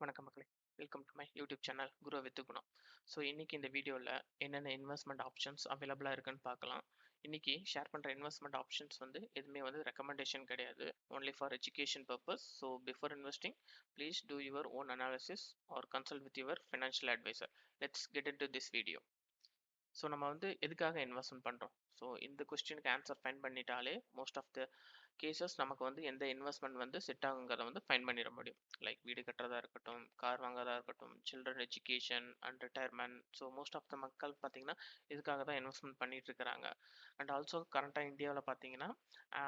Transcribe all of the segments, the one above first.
வணக்கம் மக்களே. Welcome to my YouTube channel Guru with குணம். ஸோ இன்னைக்கு இந்த வீடியோவில் என்னென்ன இன்வெஸ்ட்மெண்ட் ஆப்ஷன்ஸ் அவைலபிளாக இருக்குன்னு பார்க்கலாம். இன்னைக்கு ஷேர் பண்ணுற இன்வெஸ்ட்மெண்ட் ஆப்ஷன்ஸ் வந்து எதுவுமே வந்து ரெக்கமெண்டேஷன் கிடையாது, only for education purpose. So before investing please do your own analysis or consult with your financial advisor. Let's get into this video. So நம்ம வந்து எதுக்காக இன்வெஸ்ட்மெண்ட் பண்ணுறோம்? ஸோ இந்த கொஸ்டினுக்கு ஆன்சர் ஃபைன் பண்ணிட்டாலே மோஸ்ட் ஆஃப் த கேசஸ் நமக்கு வந்து எந்த இன்வெஸ்ட்மெண்ட் வந்து செட் ஆகுங்கிறத வந்து ஃபைன் பண்ணிட முடியும். லைக் வீடு கட்டுறதா இருக்கட்டும், கார் வாங்குறதா இருக்கட்டும், children education and retirement. So most of the மக்கள் பார்த்தீங்கன்னா இதுக்காக தான் இன்வெஸ்ட்மெண்ட் பண்ணிட்டு இருக்கிறாங்க. அண்ட் ஆல்சோ கரண்ட்டாக இந்தியாவில் பார்த்தீங்கன்னா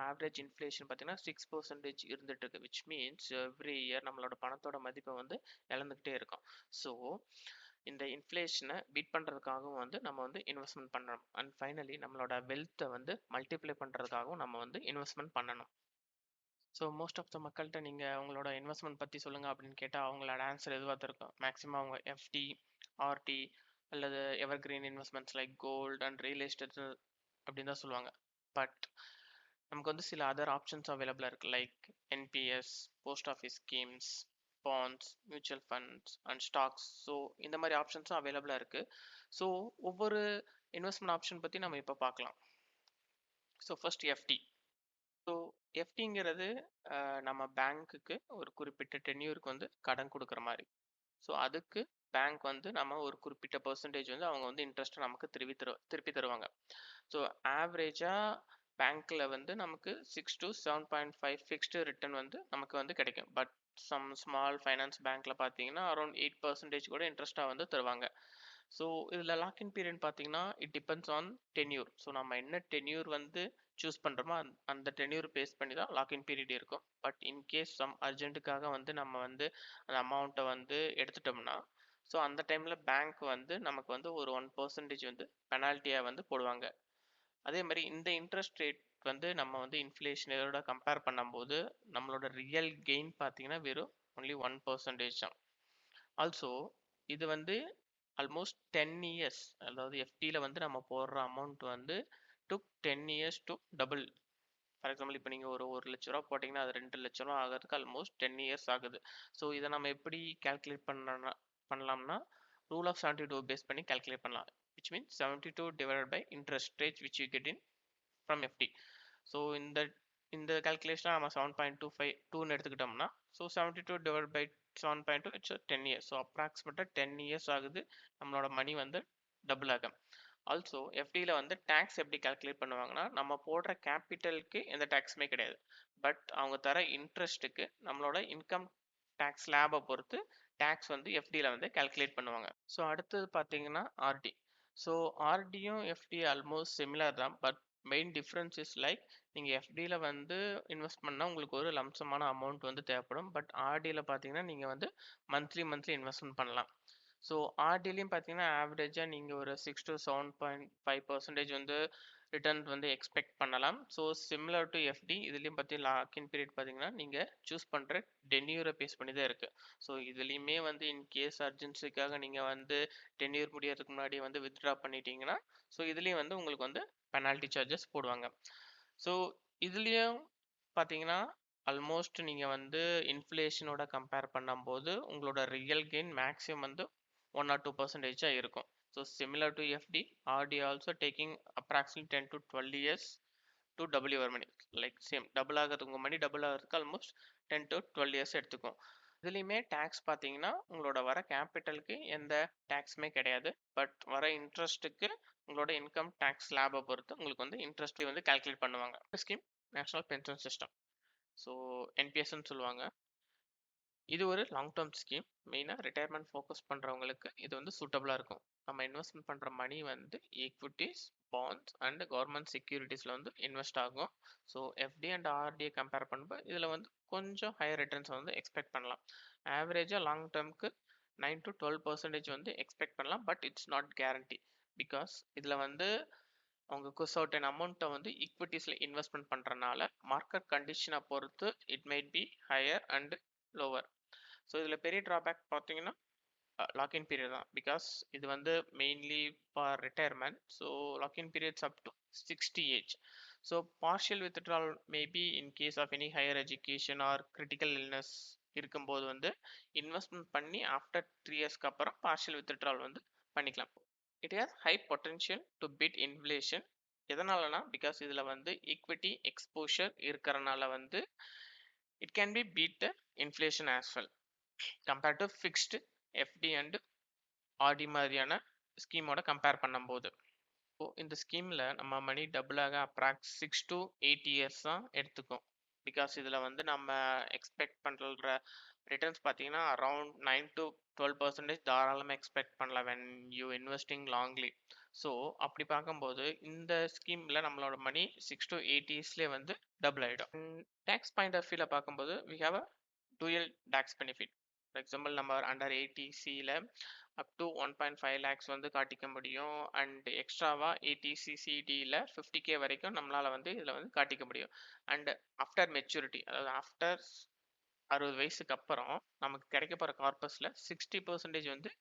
ஆவரேஜ் இன்ஃப்ளேஷன் பார்த்தீங்கன்னா 6% இருந்துட்டு இருக்கு, விச் மீன்ஸ் எவ்ரி இயர் நம்மளோட பணத்தோட மதிப்பை வந்து இழந்துக்கிட்டே இருக்கும். ஸோ இந்த இன்ஃப்ளேஷனை பீட் பண்ணுறதுக்காகவும் வந்து நம்ம வந்து இன்வெஸ்ட்மெண்ட் பண்ணுறோம். அண்ட் ஃபைனலி நம்மளோட வெல்த்தை வந்து மல்டிப்ளை பண்ணுறதுக்காகவும் நம்ம வந்து இன்வெஸ்ட்மெண்ட் பண்ணணும். ஸோ மோஸ்ட் ஆஃப் த மக்கள்கிட்ட நீங்கள் அவங்களோட இன்வெஸ்ட்மெண்ட் பற்றி சொல்லுங்கள் அப்படின்னு கேட்டால் அவங்களோட ஆன்சர் எதுவாக தான் இருக்கும். மேக்ஸிமம் அவங்க எஃப்டி, ஆர்டி அல்லது evergreen investments like gold and real estate அப்படின்னு தான் சொல்லுவாங்க. பட் நமக்கு வந்து சில அதர் ஆப்ஷன்ஸ் அவைலபிளாக இருக்குது, like NPS, post office schemes, bonds, mutual funds and stocks. So இந்த மாதிரி ஆப்ஷன்ஸும் அவைலபிளாக இருக்குது. ஸோ ஒவ்வொரு இன்வெஸ்ட்மெண்ட் ஆப்ஷன் பற்றி நம்ம இப்போ பார்க்கலாம். So first FD. ஸோ எஃப்டிங்கிறது நம்ம பேங்க்குக்கு ஒரு குறிப்பிட்ட டென்யூருக்கு வந்து கடன் கொடுக்குற மாதிரி. ஸோ அதுக்கு பேங்க் வந்து நம்ம ஒரு குறிப்பிட்ட பர்சன்டேஜ் வந்து அவங்க வந்து இன்ட்ரெஸ்ட்டை நமக்கு திருப்பி தருவாங்க. ஸோ ஆவரேஜாக பேங்க்கில் வந்து நமக்கு 6 to 7.5 ஃபிக்ஸ்டு ரிட்டர்ன் வந்து நமக்கு வந்து கிடைக்கும். பட் சம் ஸ்மால் ஃபைனான்ஸ் பேங்க்கில் பார்த்தீங்கன்னா அரௌண்ட் 8% கூட இன்ட்ரெஸ்ட்டாக வந்து தருவாங்க. ஸோ இதில் லாக்இன் பீரியட் பார்த்தீங்கன்னா it depends on tenure. So நம்ம என்ன டென்யூர் வந்து சூஸ் பண்ணுறோமோ அந்த டென்யூர் பேஸ் பண்ணி தான் லாக்இன் பீரியட் இருக்கும். பட் இன்கேஸ் சம் அர்ஜென்ட்டுக்காக வந்து நம்ம வந்து அந்த அமௌண்ட்டை வந்து எடுத்துட்டோம்னா, ஸோ அந்த டைமில் பேங்க் வந்து நமக்கு வந்து ஒரு 1% வந்து பெனால்ட்டியாக வந்து போடுவாங்க. அதே மாதிரி இந்த இன்ட்ரெஸ்ட் ரேட் வந்து நம்ம வந்து இன்ஃப்ளேஷனோட கம்பேர் பண்ணும்போது நம்மளோட ரியல் கெயின் பார்த்தீங்கன்னா வெறும் ஒன்லி 1% தான். ஆல்சோ இது வந்து ஆல்மோஸ்ட் 10 இயர்ஸ், அதாவது எஃப்டியில் வந்து நம்ம போடுற அமௌண்ட் வந்து டுக் 10 years to double. For example இப்போ நீங்கள் ஒரு லட்ச ரூபா போட்டிங்கன்னா அது 2 லட்ச ரூபா ஆகிறதுக்கு ஆல்மோஸ்ட் 10 இயர்ஸ் ஆகுது. ஸோ இதை நம்ம எப்படி கால்குலேட் பண்ணலாம்னா ரூல் ஆஃப் 72 பேஸ் பண்ணி கால்குலேட் பண்ணலாம், which means 72 divided by interest rate which you get in from FD. So இந்த கால்குலேஷனாக நம்ம 7.252ன்னு எடுத்துக்கிட்டோம்னா, so 72 divide by 7.2 it's 10 years. So அப்ராக்சிமேட்டாக 10 இயர்ஸ் ஆகுது நம்மளோட மணி வந்து டபுள் ஆகும். ஆல்சோ எஃப்டியில் வந்து டேக்ஸ் எப்படி கால்குலேட் பண்ணுவாங்கன்னா, நம்ம போடுற கேபிட்டலுக்கு எந்த டேக்ஸுமே கிடையாது. பட் அவங்க தர இன்ட்ரெஸ்ட்டுக்கு நம்மளோட இன்கம் டேக்ஸ் ஸ்லாபை பொறுத்து டேக்ஸ் வந்து எஃப்டியில் வந்து கால்குலேட் பண்ணுவாங்க. ஸோ அடுத்தது பார்த்தீங்கன்னா ஆர்டி. ஸோ ஆர்டியும் எஃப்டி ஆல்மோஸ்ட் சிமிலர் தான். But main difference is like நீங்கள் எஃப்டியில் வந்து இன்வெஸ்ட் பண்ணால் உங்களுக்கு ஒரு லம்சமான அமௌண்ட் வந்து தேவைப்படும். பட் ஆர்டியில் பார்த்தீங்கன்னா நீங்கள் வந்து மந்த்லி இன்வெஸ்ட்மெண்ட் பண்ணலாம். ஸோ ஆர்டிலையும் பார்த்தீங்கன்னா ஆவரேஜாக நீங்கள் ஒரு 6 to 7.5% வந்து ரிட்டர்ன் வந்து எக்ஸ்பெக்ட் பண்ணலாம். ஸோ சிமிலர் டு எஃப்டி இதுலேயும் பற்றி லாக்இன் பீரியட் பார்த்தீங்கன்னா நீங்கள் சூஸ் பண்ணுற டென்யூரை பேஸ் பண்ணி தான் இருக்குது. ஸோ இதுலேயுமே வந்து இன்கேஸ் அர்ஜென்சிக்காக நீங்கள் வந்து டென்யூர் முடியறதுக்கு முன்னாடி வந்து வித்ட்ரா பண்ணிட்டீங்கன்னா, ஸோ இதுலேயும் வந்து உங்களுக்கு வந்து பெனால்ட்டி சார்ஜஸ் போடுவாங்க. ஸோ இதுலேயும் பார்த்தீங்கன்னா ஆல்மோஸ்ட் நீங்கள் வந்து இன்ஃப்ளேஷனோட கம்பேர் பண்ணும்போது உங்களோட ரியல் கெயின் மேக்ஸிமம் வந்து 1 or 2% இருக்கும். So similar to FD, RD also taking approximately 10 to 12 years to double your money. Like same double ஆகிறதுக்கு உங்கள் மணி டபுள் ஆகிறதுக்கு ஆல்மோஸ்ட் 10 to 12 years எடுத்துக்கும். இதுலேயுமே டேக்ஸ் பார்த்தீங்கன்னா உங்களோட வர கேபிட்டலுக்கு எந்த டேக்ஸுமே கிடையாது. பட் வர இன்ட்ரெஸ்ட்டுக்கு உங்களோட இன்கம் டேக்ஸ் ஸ்லாபை பொறுத்து உங்களுக்கு வந்து இன்ட்ரெஸ்ட் வந்து கால்குலேட் பண்ணுவாங்க. Scheme national pension system, so என்பிஎஸ்ன்னு சொல்லுவாங்க. இது ஒரு லாங் டேர்ம் ஸ்கீம். மெயினாக ரிட்டையர்மெண்ட் ஃபோக்கஸ் பண்ணுறவங்களுக்கு இது வந்து சூட்டபுளாக இருக்கும். நம்ம இன்வெஸ்ட்மெண்ட் பண்ணுற மணி வந்து ஈக்விட்டிஸ், பாண்ட்ஸ் அண்ட் கவர்மெண்ட் செக்யூரிட்டிஸில் வந்து இன்வெஸ்ட் ஆகும். ஸோ எஃப்டி அண்ட் ஆர்டியை கம்பேர் பண்ணும்போது இதில் வந்து கொஞ்சம் ஹையர் ரிட்டர்ன்ஸ் வந்து எக்ஸ்பெக்ட் பண்ணலாம். ஆவரேஜாக லாங் டேர்முக்கு 9 to 12% வந்து எக்ஸ்பெக்ட் பண்ணலாம். But it's not guarantee, because இதில் வந்து அவங்க சர்டன் அமௌண்ட்டை வந்து ஈக்விட்டிஸில் இன்வெஸ்ட்மெண்ட் பண்ணுறனால மார்க்கெட் கண்டிஷனை பொறுத்து it might be higher and lower. So இதில் பெரிய ட்ராபேக் பார்த்தீங்கன்னா லாக்இன் பீரியட் தான், பிகாஸ் இது வந்து mainly for retirement. So login periods up to 60 age. So partial withdrawal may be in case of any higher education or critical illness இருக்கும்போது வந்து investment பண்ணி after 3 இயர்ஸ்க்கு அப்புறம் பார்ஷியல் வித்ட்ரால் வந்து பண்ணிக்கலாம். It has high potential to beat inflation. எதனாலனா because இதில் வந்து ஈக்விட்டி எக்ஸ்போஷர் இருக்கிறனால வந்து it can be beat the inflation as well compared to fixed FD and RD மாதிரியான ஸ்கீமோட கம்பேர் பண்ணும்போது. இந்த ஸ்கீமில் நம்ம மணி டபுளாக அப்ராக்ஸ் 6 to 8 இயர்ஸ் தான் எடுத்துக்கும். பிகாஸ் இதில் வந்து நம்ம எக்ஸ்பெக்ட் பண்ணுற ரிட்டர்ன்ஸ் பார்த்தீங்கன்னா அரவுண்ட் 9 to 12% தாராளமாக எக்ஸ்பெக்ட் பண்ணலாம் when you investing Langley. So அப்படி பார்க்கும்போது இந்த ஸ்கீமில் நம்மளோட மணி 6 to 8 இயர்ஸ்லேயே வந்து டபுள் ஆகிடும். டேக்ஸ் பாயிண்ட் ஆஃப் வியூவில் பார்க்கும்போது we have a dual tax benefit. For example நம்ம அண்டர் 80சியில் அப் டு 1.5 lakhs வந்து காட்டிக்க முடியும். அண்ட் எக்ஸ்ட்ராவாக 80சிசிடியில் 50K வரைக்கும் நம்மளால் வந்து இதில் வந்து காட்டிக்க முடியும். அண்ட் ஆஃப்டர் மெச்சூரிட்டி, அதாவது ஆஃப்டர் 60 வயசுக்கு அப்புறம் நமக்கு கிடைக்க போகிற கார்பஸில் 60% வந்து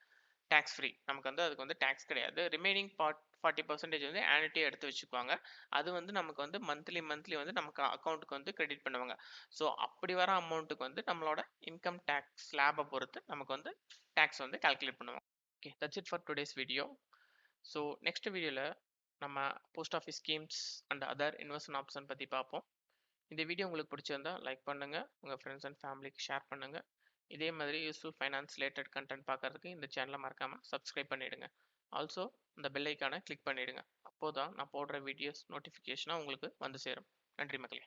டேக்ஸ் ஃப்ரீ. நமக்கு வந்து அதுக்கு வந்து டேக்ஸ் கிடையாது. ரிமைனிங் 40% வந்து ஆனுட்டி எடுத்து வச்சுக்குவாங்க. அது வந்து நமக்கு வந்து மந்த்லி வந்து நமக்கு அக்கௌண்ட்டுக்கு வந்து கிரெடிட் பண்ணுவாங்க. ஸோ அப்படி வர அமௌண்ட்டுக்கு வந்து நம்மளோட இன்கம் டேக்ஸ் ஸ்லாபை பொறுத்து நமக்கு வந்து டேக்ஸ் வந்து கால்குலேட் பண்ணுவாங்க. Okay, that's it for today's video. So next வீடியோவில் நம்ம post office schemes and other investment option பற்றி பார்ப்போம். இந்த வீடியோ உங்களுக்கு பிடிச்சிருந்தா லைக் பண்ணுங்கள், உங்கள் ஃப்ரெண்ட்ஸ் அண்ட் ஃபேமிலிக்கு ஷேர் பண்ணுங்கள். இதே மாதிரி யூஸ்ஃபுல் ஃபைனான்ஸ் ரிலேட்டட் கண்டென்ட் பார்க்கறதுக்கு இந்த சேனலை மறக்காமல் சப்ஸ்கிரைப் பண்ணிவிடுங்க. ஆல்சோ இந்த பெல் ஐக்கானை கிளிக் பண்ணிவிடுங்க. அப்போது தான் நான் போடுற வீடியோஸ் நோட்டிஃபிகேஷனாக உங்களுக்கு வந்து சேரும். நன்றி மக்களே.